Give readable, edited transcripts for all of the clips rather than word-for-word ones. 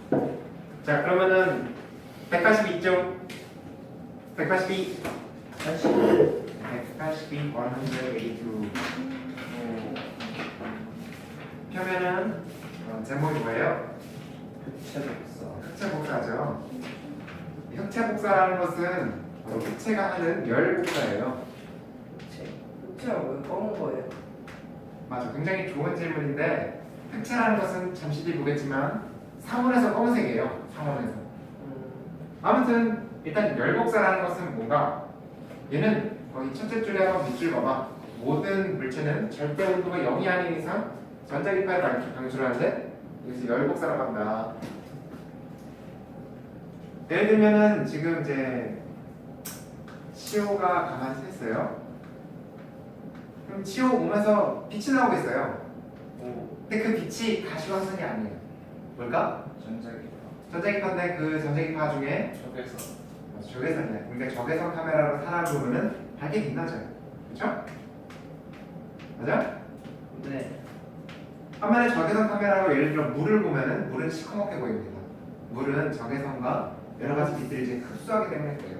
자, 그러면은 180 있죠? 182 182 182 표면은 제목이 뭐예요? 흑체복사죠. 흑체복사라는 것은 흑체가 하는 열복사예요. 흑채가 왜 검은 거예요? 맞아, 굉장히 좋은 질문인데 흑체라는 것은 잠시 뒤 보겠지만 상온에서 검은색이에요. 상온에서. 아무튼 일단 열복사라는 것은 뭔가 얘는 거기 첫째 줄에 한번 밑줄 봐봐. 모든 물체는 절대 온도가 0이 아닌 이상 전자기파를 방출하는데 여기서 열복사라고 한다. 예를 들면은 지금 이제 CO.가 가만히 서 있어요. 그럼 CO 몸에서 빛이 나오고 있어요. 근데 그 빛이 가시광선이 아니에요. 뭘까? 전자기파인데 그 전자기파 중에 적외선이야. 그러니까 적외선 카메라로 사람을 보면은 밝게 빛나죠. 그렇죠? 맞아? 네. 반면에 적외선 카메라로 예를 들어 물을 보면은 물은 시커멓게 보입니다. 물은 적외선과 여러 가지 빛들을 이제 흡수하기 때문에 그래요.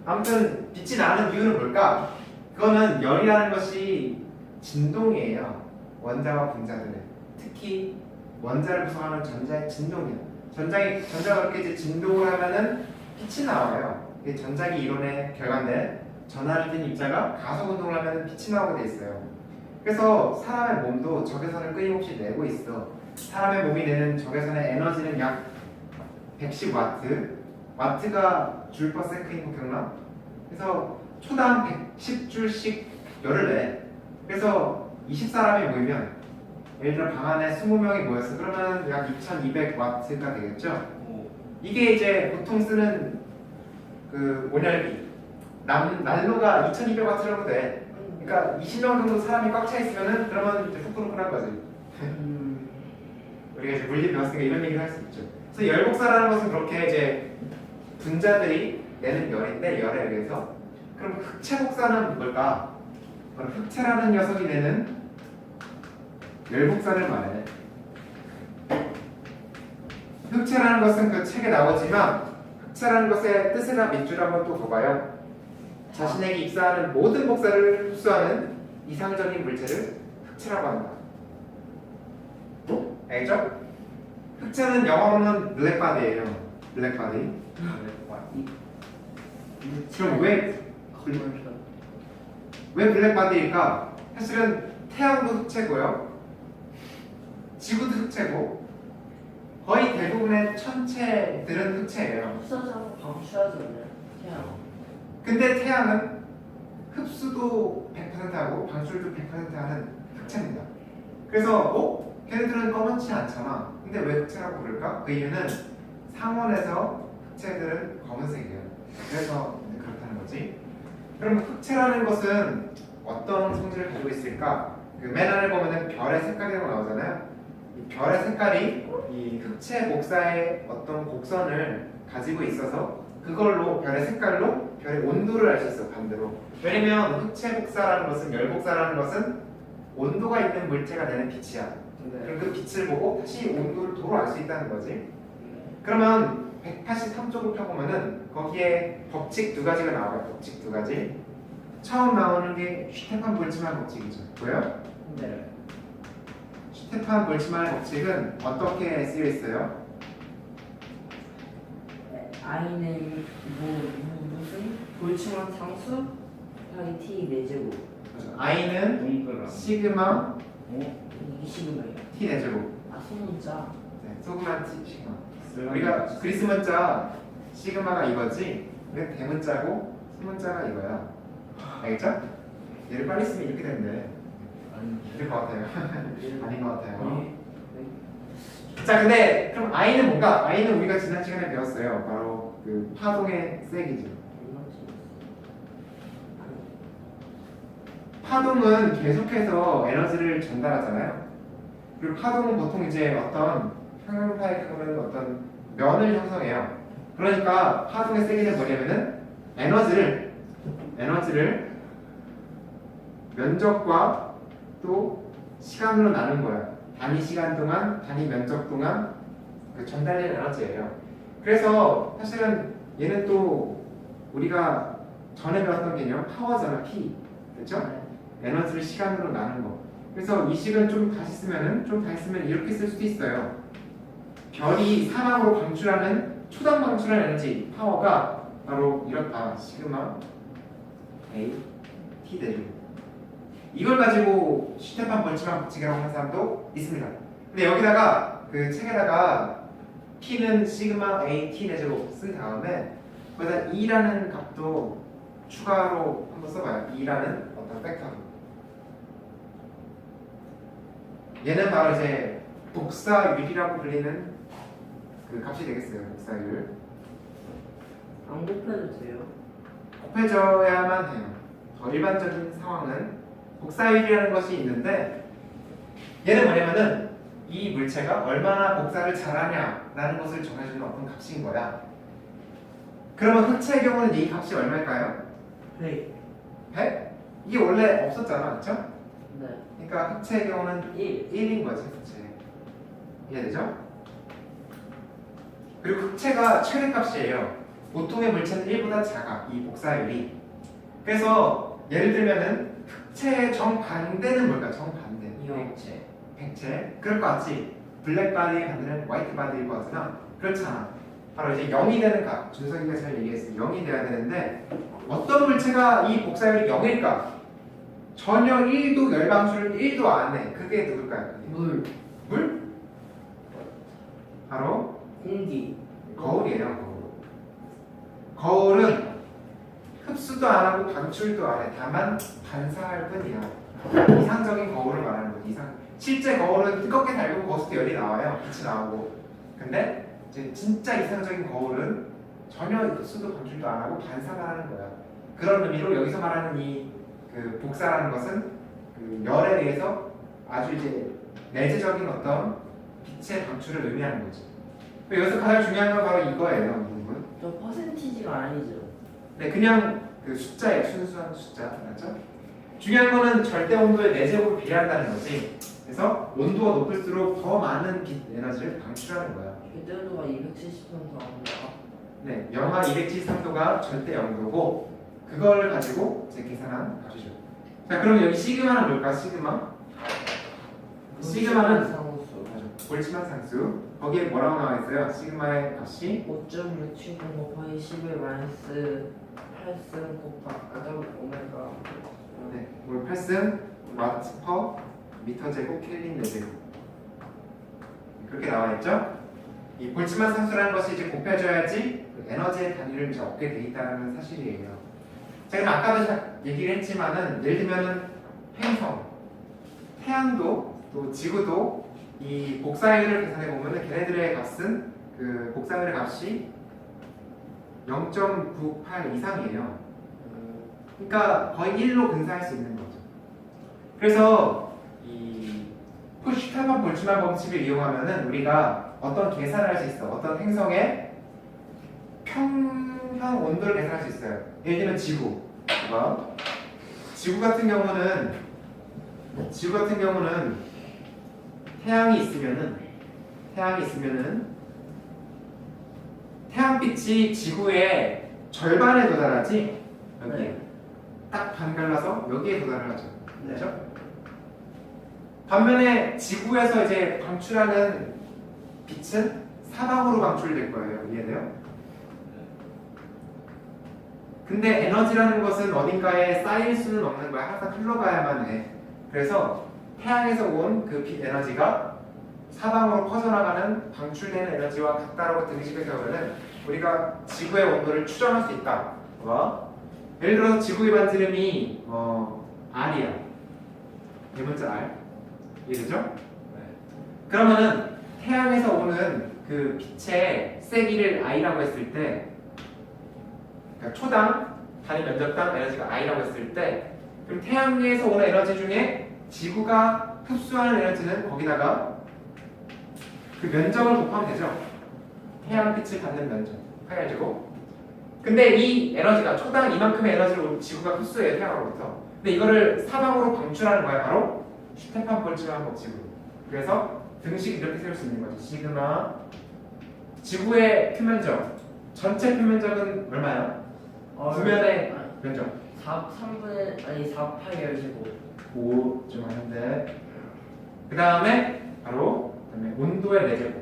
아무튼 빛이 나는 이유는 뭘까? 그거는 열이라는 것이 진동이에요. 원자와 분자들의. 특히 원자를 구성하는 전자의 진동이에요. 전자가 그렇게 이제 진동을 하면은 빛이 나와요. 이게 전자기 이론의 결과인데 전하를 띤 입자가 가속 운동을 하면 빛이 나오게 돼 있어요. 그래서 사람의 몸도 적외선을 끊임없이 내고 있어. 사람의 몸이 내는 적외선의 에너지는 약 110와트. 와트가 줄 퍼 세크인 거 기억나? 그래서 초당 110줄씩 열을 내. 그래서 20사람이 모이면 예를 들어 방 안에 20명이 모였어. 그러면 약 2200와트가 되겠죠? 이게 이제 보통 쓰는 그 온열비. 난로가 2200와트라고 돼. 그러니까 20명 정도 사람이 꽉 차 있으면은 그러면 이제 후끈후끈한 거지. 우리가 이제 물리 배웠으니까 이런 얘기를 할 수 있죠. 그래서 열복사라는 것은 그렇게 이제 분자들이 내는 열인데 열에 의해서 그럼 흑체복사는 뭘까? 바로 흑체라는 녀석이 내는 열복사를 말해. 흑체라는 것은 그 책에 나오지만 흑체라는 것의 뜻을 밑줄 한번 또 봐봐요. 자신에게 입사하는 모든 복사를 흡수하는 이상적인 물체를 흑체라고 한다. 알겠죠? 흑체는 영어로는 블랙바디예요. 블랙바디. 그럼 왜 블랙바디일까? 사실은 태양도 흑체고요. 지구도 흑체고 거의 대부분의 천체들은 흑체예요. 흡사자고 방출하잖아요. 태양. 근데 태양은 흡수도 100% 하고 방출도 100% 하는 흑체입니다. 그래서 걔네들은 검은치 않잖아. 근데 왜 흑체라고 부를까? 그 이유는 상온에서 흑체들은 검은색이에요. 그래서 그렇다는 거지. 그럼 흑체라는 것은 어떤 성질을 가지고 있을까? 그 맨 아래 보면은 별의 색깔이라고 나오잖아요. 이 별의 색깔이 이 흑체 복사의 어떤 곡선을 가지고 있어서 그걸로 별의 색깔로 별의 온도를 알 수 있어. 반대로. 왜냐면 흑체 복사라는 것은 열 복사라는 것은 온도가 있는 물체가 내는 빛이야. 그럼 그 빛을 보고 다시 온도를 도로 알 수 있다는 거지. 그러면 183쪽을 펴보면은 거기에 법칙 두 가지가 나와요. 법칙 두 가지. 처음 나오는 게 슈테판 볼츠만 법칙이죠. 보여요? 네. 슈테판 볼츠만 법칙은 어떻게 쓰여 있어요? I는 무슨 볼츠만 상수 더하기 T 4제곱. I는 시그마 이게 시그마예요. T 4제곱. 아 소문자. 네, 소그마 T 시그마. 우리가 그리스 문자 시그마가 이거지. 근데 대문자고 소문자가 이거야. 알겠죠? 얘를 빨리 쓰면 이렇게 되는데 될 것 같아요. 아닌 것 같아요. 자, 근데 그럼 I는 뭔가? I는 우리가 지난 시간에 배웠어요. 바로 그 파동의 세기죠. 파동은 계속해서 에너지를 전달하잖아요. 그리고 파동은 보통 이제 어떤 평형파의 경우는 어떤 면을 형성해요. 그러니까 파동의 세기는 뭐냐면은 에너지를 면적과 또 시간으로 나눈 거야. 단위 시간 동안, 단위 면적 동안 그 전달되는 에너지예요. 그래서 사실은 얘는 또 우리가 전에 배웠던 개념 파워잖아, P. 그렇죠? 에너지를 시간으로 나눈 거. 그래서 이 식은 좀 다시 쓰면 이렇게 쓸 수도 있어요. 별이 사막으로 방출하는 초당 방출하는 에너지 파워가 바로 이렇다. 시그마 A T 대죠. 이걸 가지고 슈테판 볼츠만 법칙이라고 하는 사람도 있습니다. 근데 여기다가 그 책에다가 P는 시그마 A T 내제로 쓴 다음에 거기다 E라는 값도 추가로 한번 써봐요. E라는 어떤 팩터로. 얘는 바로 이제 복사율이라고 불리는 그 값이 되겠어요. 복사율. 안 곱해도 돼요? 곱해져야만 해요. 더 일반적인 상황은 복사율이라는 것이 있는데 얘는 뭐냐면은 이 물체가 얼마나 복사를 잘하냐라는 것을 정해주는 어떤 값인 거야. 그러면 흑체의 경우는 이 값이 얼마일까요? 100. 100? 이게 원래 없었잖아, 그렇죠? 네. 그러니까 흑체의 경우는 1. 1인 거지, 흑체. 이해되죠? 그리고 흑체가 최대값이에요. 보통의 물체는 1보다 작아, 이 복사율이. 그래서 예를 들면은 흑체의 정반대는 뭘까? 정반대. 이형체. 백체. 그럴 것 같지? 블랙바디 반대는 화이트바디일 것 같으나 그렇잖아. 바로 이제 0이 되는 값. 준석이가 잘 얘기했어. 0이 돼야 되는데 어떤 물체가 이 복사율이 0일까? 전혀 1도 열방수를 1도 안 해. 그게 누굴까요? 물. 물? 바로 공기. 거울이에요. 거울은 흡수도 안 하고 방출도 안 해. 다만 반사할 뿐이야. 이상적인 거울을 말하는 거지. 실제 거울은 뜨겁게 달구고 거기서도 열이 나와요. 빛이 나오고. 근데 이제 진짜 이상적인 거울은 전혀 흡수도 방출도 안 하고 반사만 하는 거야. 그런 의미로 여기서 말하는 이 그 복사라는 것은 그 열에 의해서 아주 이제 내재적인 어떤 빛의 방출을 의미하는 거죠. 여기서 가장 중요한 건 바로 이거예요, 이 부분. 저 퍼센티지가 아니죠. 네, 그냥 그 숫자예요, 순수한 숫자, 맞죠? 중요한 거는 절대 온도의 4제곱을 비례한다는 거지. 그래서 온도가 높을수록 더 많은 빛 에너지를 방출하는 거야. 그때도가 273도 나옵니다. 네, 영하 273도가 절대 영도고 그걸 가지고 이제 계산한 값이죠. 자, 그럼 여기 시그마는 뭘까? 시그마? 시그마는 상수. 볼츠만 상수. 거기에 뭐라고 나와 있어요? 시그마의 값이 5.670 곱하기 11 마이너스 8승 곱하기 오메가. 네, 올 8승 와트 퍼 미터 제곱 켈빈 내제곱 그렇게 나와 있죠? 이 볼츠만 상수라는 것이 이제 곱해져야지 그 에너지의 단위를 이제 얻게 돼 있다는 사실이에요. 자, 그럼 아까도 얘기를 했지만은 예를 들면은 행성, 태양도 또 지구도 이 복사율을 계산해 보면은 걔네들의 값은 그 복사율의 값이 0.98 이상이에요. 그러니까 거의 1로 근사할 수 있는 거죠. 그래서 이 슈타판 볼츠만 법칙을 이용하면은 우리가 어떤 계산을 할 수 있어. 어떤 행성의 평형 온도를 계산할 수 있어요. 예를 들면 지구. 지구 같은 경우는 태양이 있으면은 태양빛이 지구의 절반에 도달하지. 여기에 네. 딱 반 갈라서 여기에 도달을 하죠. 네. 그렇죠? 반면에 지구에서 이제 방출하는 빛은 사방으로 방출될 거예요. 이해돼요? 근데 에너지라는 것은 어딘가에 쌓일 수는 없는 거야. 항상 흘러가야만 해. 그래서 태양에서 온 그 빛 에너지가 사방으로 퍼져나가는 방출되는 에너지와 같다라고 등식해서 보면은 우리가 지구의 온도를 추정할 수 있다. 예를 들어서 지구의 반지름이 R이야. 대문자 R. 이해되죠? 네. 그러면은 태양에서 오는 그 빛의 세기를 I라고 했을 때, 그러니까 초당 단위 면적당 에너지가 I라고 했을 때, 그럼 태양에서 오는 에너지 중에 지구가 흡수하는 에너지는 거기다가 그 면적을 곱하면 되죠. 태양빛을 받는 면적 해가지고. 근데 이 에너지가 초당 이만큼의 에너지를 지구가 흡수해요, 태양으로부터. 근데 이거를 사방으로 방출하는 거야, 바로 슈테판 볼츠만 법칙으로. 그래서 등식 이렇게 세울 수 있는 거지. 시그마 지구의 표면적 전체 표면적은 얼마야? 구면의 면적 4파이 열시고 5쯤 하는데 그 다음에 바로 그다음에 온도의 4제곱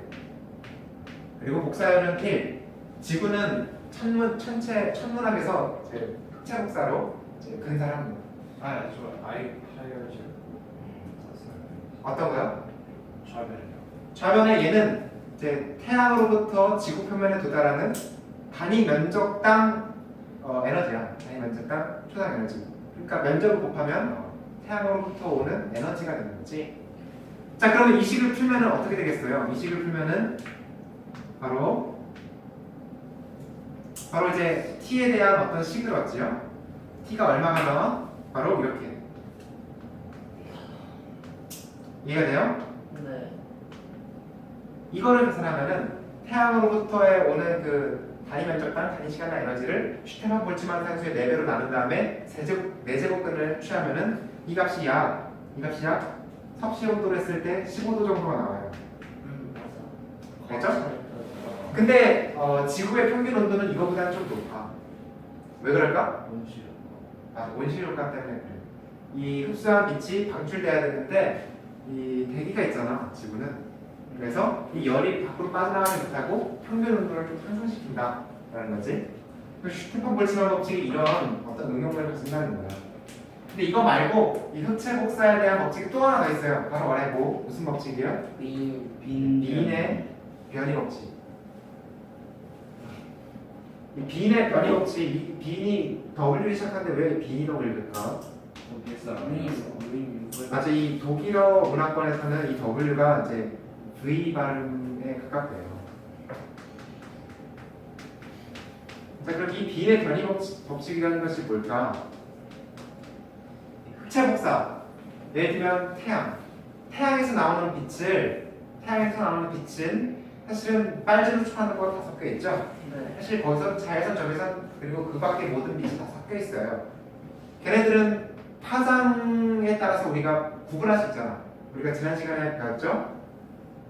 그리고 복사열은 1 지구는 천문학에서 이제 흑체 복사로 이제 근사를 합니다. 저 아이 파이어 지금 썼어요. 어떤 거요? 좌변이요. 좌변에 얘는 이제 태양으로부터 지구 표면에 도달하는 단위 면적당 에너지야. 단위 면적당 초당 에너지. 그러니까 면적을 곱하면 태양으로부터 오는 에너지가 되는 거지. 자, 그러면 이 식을 풀면은 어떻게 되겠어요? 이 식을 풀면은 바로 이제 t에 대한 어떤 식을 얻지요. t가 얼마가 나와? 바로 이렇게. 이해가 돼요? 네. 이거를 계산하면은 태양으로부터의 오는 그 단위 면적당 단위 시간당 에너지를 슈테판 볼츠만 상수의 4배로 나눈 다음에 4제곱근을 취하면은 이 값이 약 섭씨 온도로 했을 때 15도 정도가 나와요. 맞아. 알죠? 근데 지구의 평균 온도는 이거보다는 좀 높아. 왜 그럴까? 온실. 온실 효과 때문에 그래. 이 흡수한 빛이 방출돼야 되는데 이 대기가 있잖아, 지구는. 그래서 이 열이 밖으로 빠져나가지 못하고 평균 온도를 좀 상승시킨다라는 거지. 슈테판 볼츠만 법칙이 이런 어떤 응용을 가진다는 거야. 근데 이거 말고 이 흑체 복사에 대한 법칙이 또 하나 더 있어요. 바로 말해보. 무슨 법칙이요? 빈의 변이 법칙. 이 빈의 변이 법칙. 이 빈이 W를 시작하는데 왜 빈이 W일까? 맞아, 이 독일어 문화권에서는 이 W가 이제 V 발음에 가깝대요. 자, 그럼 이 빈의 변이 법칙이라는 것이 뭘까? 흑체 복사. 예를 들면 태양에서 나오는 빛은 사실은 빨주로 촉하는 거 다 섞여 있죠. 네. 사실 거기서 자외선, 적외선 그리고 그 밖에 모든 빛이 다 섞여 있어요. 걔네들은 파장에 따라서 우리가 구분할 수 있잖아. 우리가 지난 시간에 배웠죠?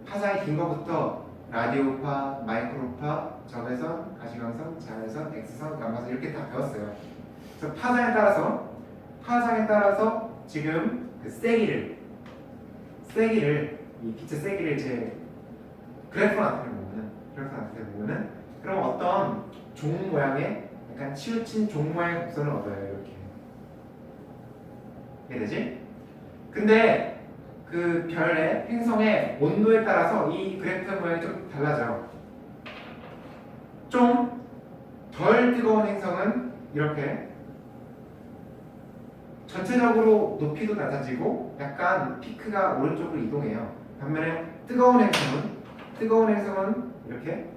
파장이 긴 거부터 라디오파, 마이크로파, 적외선, 가시광선, 자외선, X선, 감마선 이렇게 다 배웠어요. 그래서 파장에 따라서 지금 그 세기를 이 빛의 세기를 이제 그래프한테 보면은 그럼 어떤 종 모양의 약간 치우친 종 모양의 곡선을 얻어요. 이렇게 이해되지? 근데 그 별의 행성의 온도에 따라서 이 그래프 모양이 좀 달라져. 좀 덜 뜨거운 행성은 이렇게 전체적으로 높이도 낮아지고 약간 피크가 오른쪽으로 이동해요. 반면에 뜨거운 행성은 이렇게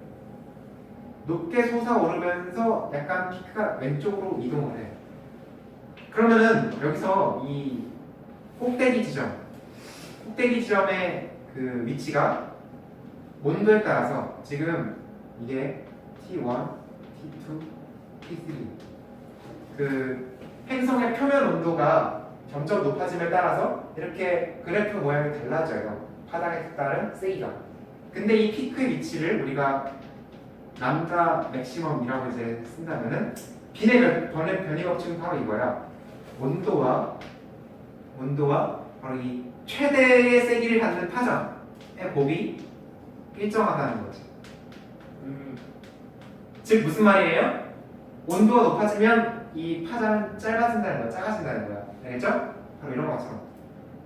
높게 솟아오르면서 약간 피크가 왼쪽으로 이동을 해. 그러면은 여기서 이 꼭대기 지점의 그 위치가 온도에 따라서 지금 이게 T1, T2, T3 그 행성의 표면 온도가 점점 높아짐에 따라서 이렇게 그래프 모양이 달라져요. 파장에 따른 세기가. 근데 이 피크의 위치를 우리가 람다 맥시멈이라고 이제 쓴다면은 빈의 변이 법칙은 바로 이거야. 온도와 바로 이 최대의 세기를 갖는 파장의 곱이 일정하다는 거지. 즉 무슨 말이에요? 온도가 높아지면 이 파장은 작아진다는 거야. 알겠죠? 바로 이런 것처럼.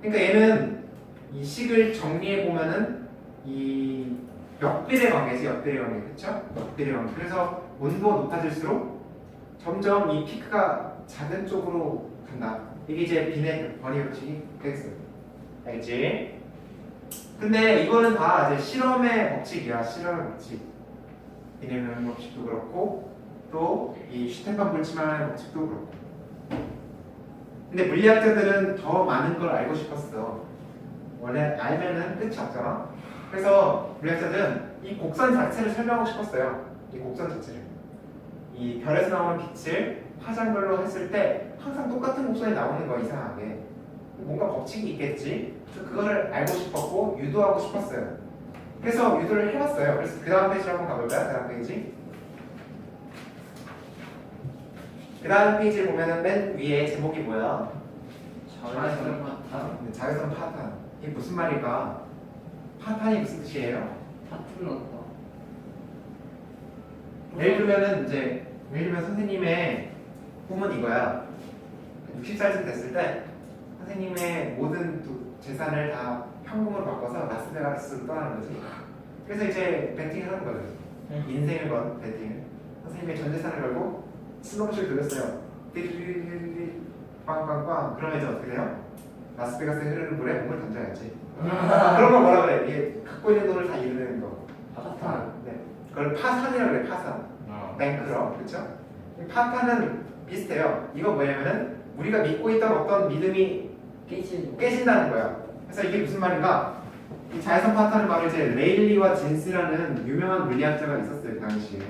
그러니까 얘는 이 식을 정리해 보면은 이 역비례 관계지, 역비례 관계, 그렇죠? 역비례 관계. 그래서 온도가 높아질수록 점점 이 피크가 작은 쪽으로 간다. 이게 이제 빈의 변이 법칙이 되겠어요. 알겠지? 근데 이거는 다 이제 실험의 법칙이야. 실험의 법칙. 빈의 변이 법칙도 그렇고 또 이 슈테판 볼츠만의 법칙도 그렇고. 근데 물리학자들은 더 많은 걸 알고 싶었어. 원래 알면은 끝이 없잖아. 그래서 물리학자들은 이 곡선 자체를 설명하고 싶었어요. 이 곡선 자체를. 이 별에서 나오는 빛을 파장별로 했을 때 항상 똑같은 곡선이 나오는 거 이상하게. 뭔가 법칙이 있겠지. 그래서 그거를 알고 싶었고 유도하고 싶었어요. 그래서 유도를 해봤어요. 그래서 그 다음 페이지로 한번 가볼까요? 그 다음 페이지. 그 다음 페이지를 보면은 맨 위에 제목이 뭐야? 자외선 파탄. 네, 자외선 파탄. 이게 무슨 말일까? 파탄이 무슨 뜻이에요? 파탄 났다. 예를 들면 선생님의 꿈은 이거야. 60살쯤 됐을 때 선생님의 모든 재산을 다 현금으로 바꿔서 라스베가스로 떠나는 거지. 그래서 이제 베팅을 하는 거죠. 인생을 건 베팅을. 선생님의 전 재산을 걸고 슬로모션을 돌렸어요. 띠리리리리 빵빵빵. 그러면 이제 어떻게 돼요? 라스베가스에 흐르는 물에 몸을 던져야지. 그런 거 뭐라 그래? 이게 갖고 있는 돈을 다 잃는 거. 파탄. 네. 그걸 파산이라고 그래. 파산. 뱅크럽. 그렇죠? 파탄은 비슷해요. 이거 뭐냐면은 우리가 믿고 있던 어떤 믿음이 깨진다는 거야. 그래서 이게 무슨 말인가? 이 자외선 파탄은 바로 이제 레일리와 진스라는 유명한 물리학자가 있었어요. 그 당시에.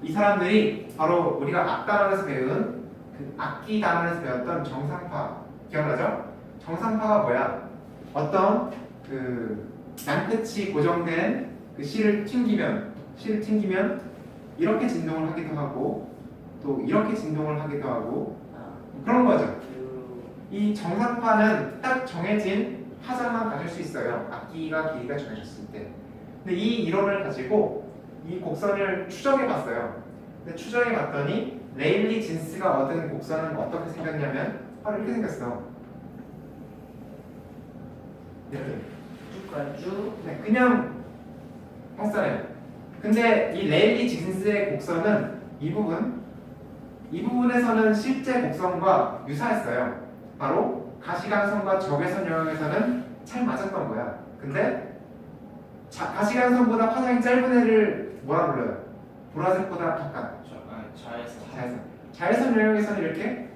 이 사람들이 바로 우리가 악단원에서 배운 그 악기 단원에서 배웠던 정상파 기억나죠? 정상파가 뭐야? 어떤 그 양끝이 고정된 그 실을 튕기면 이렇게 진동을 하기도 하고 또 이렇게 진동을 하기도 하고 그런 거죠. 이 정상파는 딱 정해진 파장만 가질 수 있어요. 악기가 길이가 정해졌을 때. 근데 이 이론을 가지고 이 곡선을 추정해 봤어요. 근데 추정해 봤더니 레일리 진스가 얻은 곡선은 어떻게 생겼냐면 바로 이렇게 생겼어. 이렇게. 쭉가쭉. 네, 그냥 발산해요. 근데 이 레일리 진스의 곡선은 이 부분에서는 실제 곡선과 유사했어요. 바로 가시광선과 적외선 영역에서는 잘 맞았던 거야. 근데 가시광선보다 파장이 짧은 애를 뭐라 불러요? 보라색보다 바깥. 자외선 영역에서는 이렇게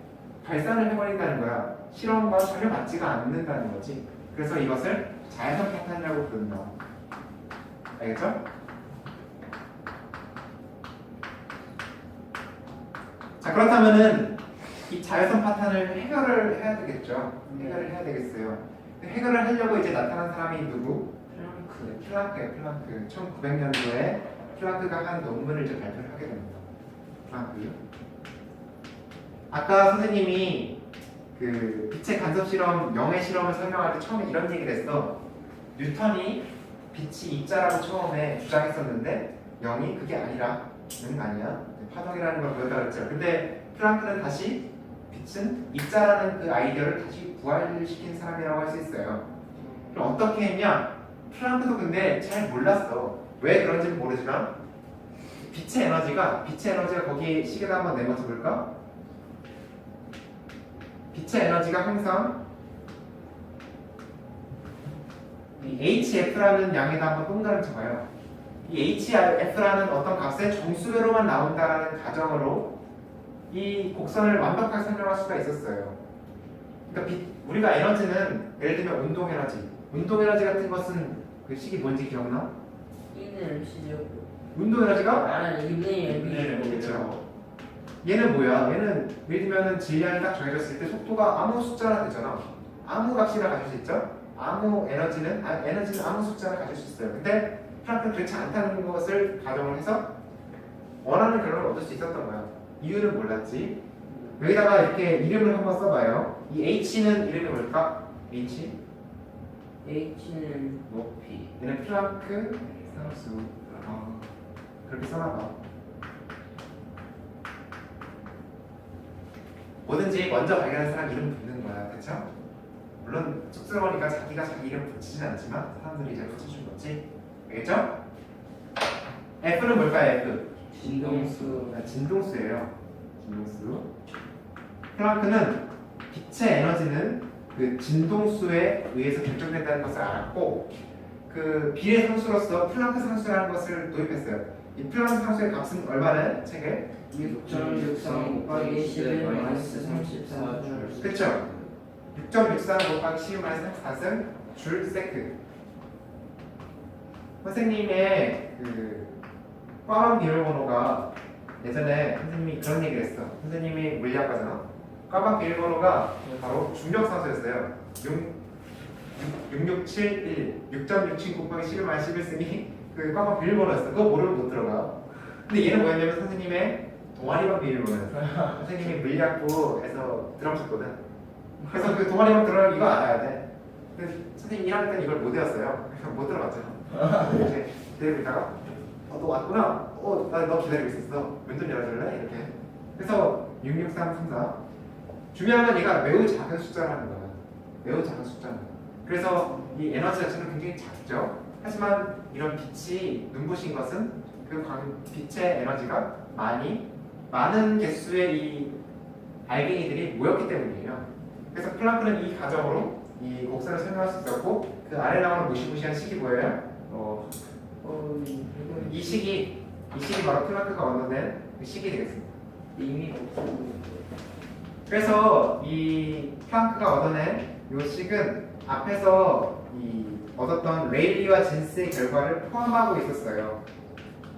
발산을 해버린다는 거야. 실험과 전혀 맞지가 않는다는 거지. 그래서 이것을 자외선 파탄이라고 부른다. 알겠죠? 자, 그렇다면은 이 자외선 파탄을 해결을 해야 되겠죠. 해결을 해야 되겠어요. 해결을 하려고 이제 나타난 사람이 누구? 플랑크예요. 플랑크. 1900년도에 플랑크가 한 논문을 이제 발표를 하게 됩니다. 플랑크. 아까 선생님이 그 빛의 간섭 실험, 영의 실험을 설명할 때 처음에 이런 얘기를 했어. 뉴턴이 빛이 입자라고 처음에 주장했었는데 영이 그게 아니라 는 아니야. 파동이라는 걸 보였다 그랬죠. 근데 플랑크는 다시 빛은 입자라는 그 아이디어를 다시 부활시킨 사람이라고 할 수 있어요. 그럼 어떻게 했냐? 플랑크도 근데 잘 몰랐어. 왜 그런지는 모르지만 빛의 에너지가 거기 시계를 한번 내모서 볼까? 빛의 에너지가 항상 이 HF라는 양에다 한번 동그라미 쳐봐요. 이 HF라는 어떤 값의 정수배로만 나온다라는 가정으로 이 곡선을 완벽하게 설명할 수가 있었어요. 그러니까 우리가 에너지는 예를 들면 운동 에너지 같은 것은 그 식이 뭔지 기억나? 운동 에너지가? 그렇죠. 얘는 뭐야? 얘는 예를 들면 질량이 딱 정해졌을 때 속도가 아무 숫자나 되잖아. 아무 값이나 가질 수 있죠? 에너지는 아무 숫자나 가질 수 있어요. 근데 플랑크는 그렇지 않다는 것을 가정을 해서 원하는 결론을 얻을 수 있었던 거야. 이유는 몰랐지. 여기다가 이렇게 이름을 한번 써봐요. 이 H는 이름이 뭘까? H는 높이. 얘는 플랑크 상수. 그렇게 써놔봐. 뭐든지 먼저 발견한 사람 이름 붙는 거야. 그쵸? 물론 쑥스러우니까 자기가 자기 이름 붙이진 않지만 사람들이 이제 붙여준 거지. 알겠죠? F는 뭘까요? F? 진동수. 진동수예요. 진동수. 플랑크는 빛의 에너지는 그 진동수에 의해서 결정된다는 것을 알았고 그 비례 상수로서 플랑크 상수라는 것을 도입했어요. 이 플랑크 상수의 값은 얼마나 책에? 6.63 곱하기 11 마이너스 34줄. 그쵸? 6.63 곱하기 12 마이너스 34승 줄 세크. 선생님의 그 꽈방 비밀번호가 예전에 선생님이 그런 얘기를 했어. 선생님이 물리학과잖아. 꽈방 비밀번호가 바로 중력상수였어요. 6671 6.67 곱하기 11 마이너스 11 쓰니 그 꽉꽉 비밀번호였어. 그거 모르면 못 들어가. 근데 얘는 뭐였냐면 선생님의 동아리반 비밀번호였어. 선생님이 물리학부에서 들어보셨거든. 그래서 그 동아리반 들어가면 이거 알아야 돼. 근데 선생님 1학년 때는 이걸 못 외웠어요. 그래서 못 들어갔잖아. 이제 기다리고 있다가 너 왔구나. 나 너 기다리고 있었어. 문 좀 열어줄래? 이렇게. 그래서 66334 중요한 건 얘가 매우 작은 숫자라는 거야. 매우 작은 숫자는 거야. 그래서 이 에너지 자체는 굉장히 작죠. 하지만 이런 빛이 눈부신 것은 그 빛의 에너지가 많은 개수의 이 알갱이들이 모였기 때문이에요. 그래서 플랑크는 이 과정으로 이 곡선을 설명할 수 있었고 그 아래 나오는 무시무시한 식이 뭐예요? 이 식이 바로 플랑크가 얻어낸 그 식이 되겠습니다. 이미 없어. 그래서 이 플랑크가 얻어낸 이 식은 앞에서 이 얻었던 레일리와 진스의 결과를 포함하고 있었어요.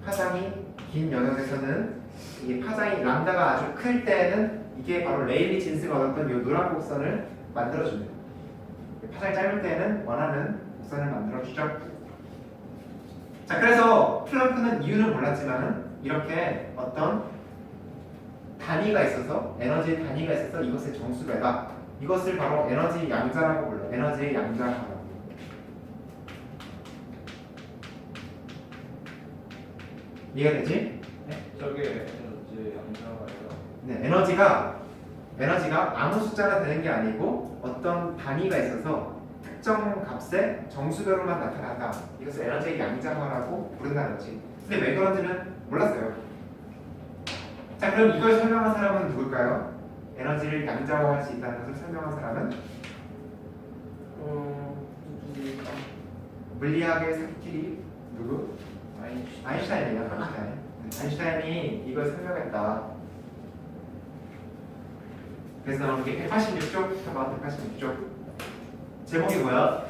파장이 긴 영역에서는 이 파장이 람다가 아주 클 때는 이게 바로 레일리 진스가 얻었던 이 노란 곡선을 만들어줍니다. 파장이 짧을 때는 원하는 곡선을 만들어주죠. 자, 그래서 플랑크는 이유는 몰랐지만은 이렇게 어떤 단위가 있어서 에너지 단위가 있어서 이것의 정수배다. 이것을 바로 에너지 양자라고 불러요. 에너지의 양자라고. 이해가 되지? 저게 이제 양자가요. 네, 에너지가 아무 숫자가 되는 게 아니고 어떤 단위가 있어서 특정 값의 정수배로만 나타난다. 이것을 에너지의 양자화라고 부른다는 거지. 근데 왜 그런지는 몰랐어요. 자, 그럼 이걸 설명한 사람은 누굴까요? 에너지를 양자화할 수 있다는 것을 설명한 사람은 누구일까? 물리학의 사기킬이 누구? 아인슈타인이에요. 아인슈타인이 이걸 설명했다. 그래서 나오는 게 186쪽, 186쪽. 제목이 뭐야?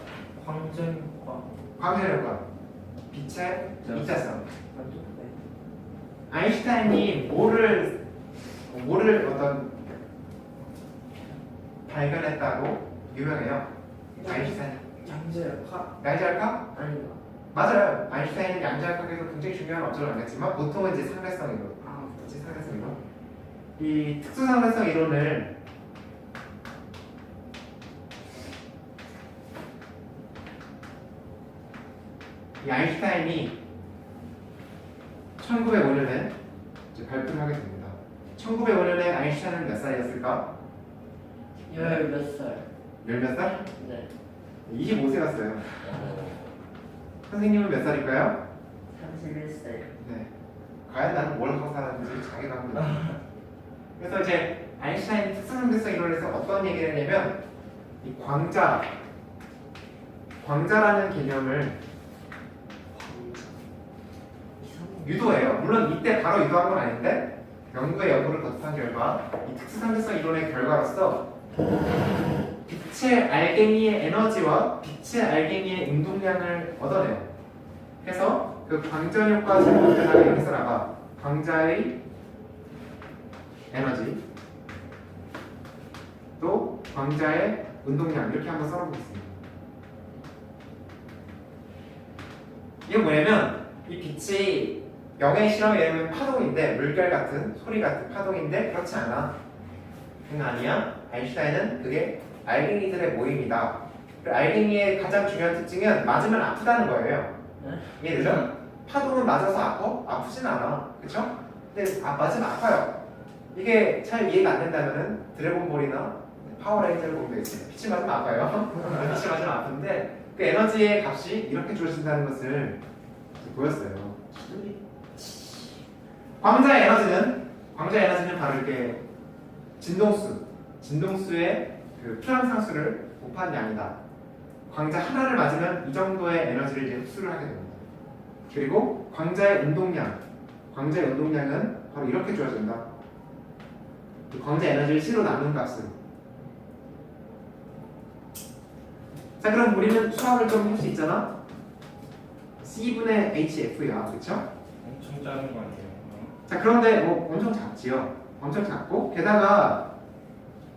광전과 광전효과. 빛의 이차성. 만족돼. 아인슈타인이 뭐를 어떤 발견했다고 유명해요. 아인슈타인. 양자역학? 양자역학? 아닌가? 맞아요. 아인슈타인은 양자역학에서 굉장히 중요한 업적을 안했지만 보통은 이제 상대성 이론. 아, 그치, 상대성 이론. 이 특수상대성 이론을 이 아인슈타인이 1905년에 이제 발표를 하게 됩니다. 1905년에 아인슈타인은 몇 살이었을까? 10몇 살? 열 몇 살? 네. 25세였어요. 선생님은 몇 살일까요? 31살. 네. 과연 나는 뭘 하고 살았는지 자기가 합니다. 그래서 이제 아인슈타인 특수상대성 이론에서 어떤 얘기를 했냐면 이 광자라는 개념을 유도해요. 물론 이때 바로 유도한 건 아닌데 연구의 연구를 거듭한 결과 이 특수상대성 이론의 결과로서 빛의 알갱이의 에너지와 빛의 알갱이의 운동량을 얻어내요. 그래서 그 광전효과 제목에다가 이렇게 써놔봐. 광자의 에너지 또 광자의 운동량 이렇게 한번 써보겠습니다. 이건 뭐냐면 이 빛이 영의 실험에 의하면 파동인데 물결 같은 소리 같은 파동인데 그렇지 않아. 그건 아니야. 아인슈타인은 그게 알갱이들의 모임이다. 그 알갱이의 가장 중요한 특징은 맞으면 아프다는 거예요. 이해되죠? 파동은 맞아서 아프진 않아. 그쵸? 근데 맞으면 아파요. 이게 잘 이해가 안 된다면은 드래곤볼이나 파워레인저를 보면 되겠어요. 빛이 맞으면 아파요. 빛이 맞으면 아픈데 그 에너지의 값이 이렇게 주어진다는 것을 보였어요. 광자의 에너지는 바로 이렇게 진동수의 그 플랑크 상수를 곱한 양이다. 광자 하나를 맞으면 이 정도의 에너지를 이제 흡수를 하게 됩니다. 그리고 광자의 운동량은 바로 이렇게 주어진다. 이 광자 에너지를 C로 나눈 값으로. 자, 그럼 우리는 수학을 좀 할 수 있잖아. C분의 HF야, 그렇죠? 엄청 작은 거 아니에요? 자, 그런데 뭐 엄청 작지요. 엄청 작고 게다가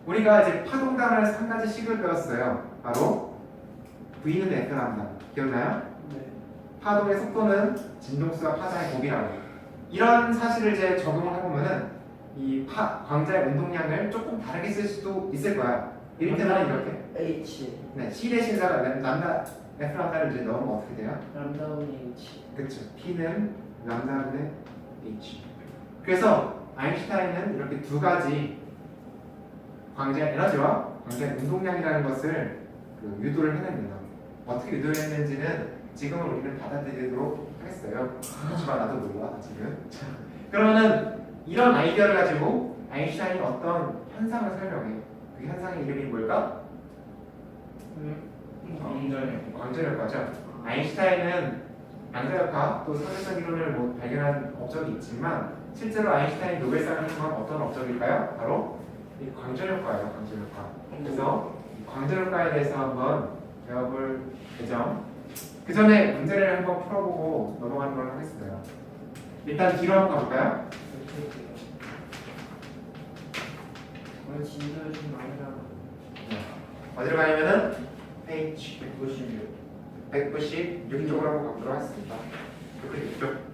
우리가 이제 파동단을 한 가지 식을 배웠어요. 바로 V는 F란다. 기억나요? 네. 파동의 속도는 진동수와 파장의 곱이라고. 이런 사실을 이제 적용을 해보면은 이 광자의 운동량을 조금 다르게 쓸 수도 있을 거야. 이를테면 이렇게. H. 네, C 대신사가 람다 F란다를 이제 넣으면 어떻게 돼요? 람다분의 H. 그렇죠. P는 람다분의 H. 그래서 아인슈타인은 이렇게 두 가지 광자의 에너지와 광자의 운동량이라는 것을 유도를 해냅니다. 어떻게 유도를 했는지는 지금은 우리는 받아들이도록 하겠어요. 하지만 나도 몰라 지금. 자, 그러면은 이런 아이디어를 가지고 아인슈타인이 어떤 현상을 설명해. 그 현상의 이름이 뭘까? 광전효과죠. 아인슈타인은 양자역학 또 사회적 이론을 뭐 발견한 업적이 있지만 실제로 아인슈타인이 노벨상을 한 건 어떤 업적일까요? 바로 이 광전효과예요. 광전효과. 그래서 이 광전효과에 대해서 한번 배워볼 예정. 그 전에 문제를 한번 풀어보고 넘어가는 걸 하겠어요. 일단 뒤로 한번 가볼까요? 오늘 진도를 좀 많이 나와. 어디로 가냐면은 page 196. 196쪽으로 한번 가보도록 하겠습니다. 196쪽.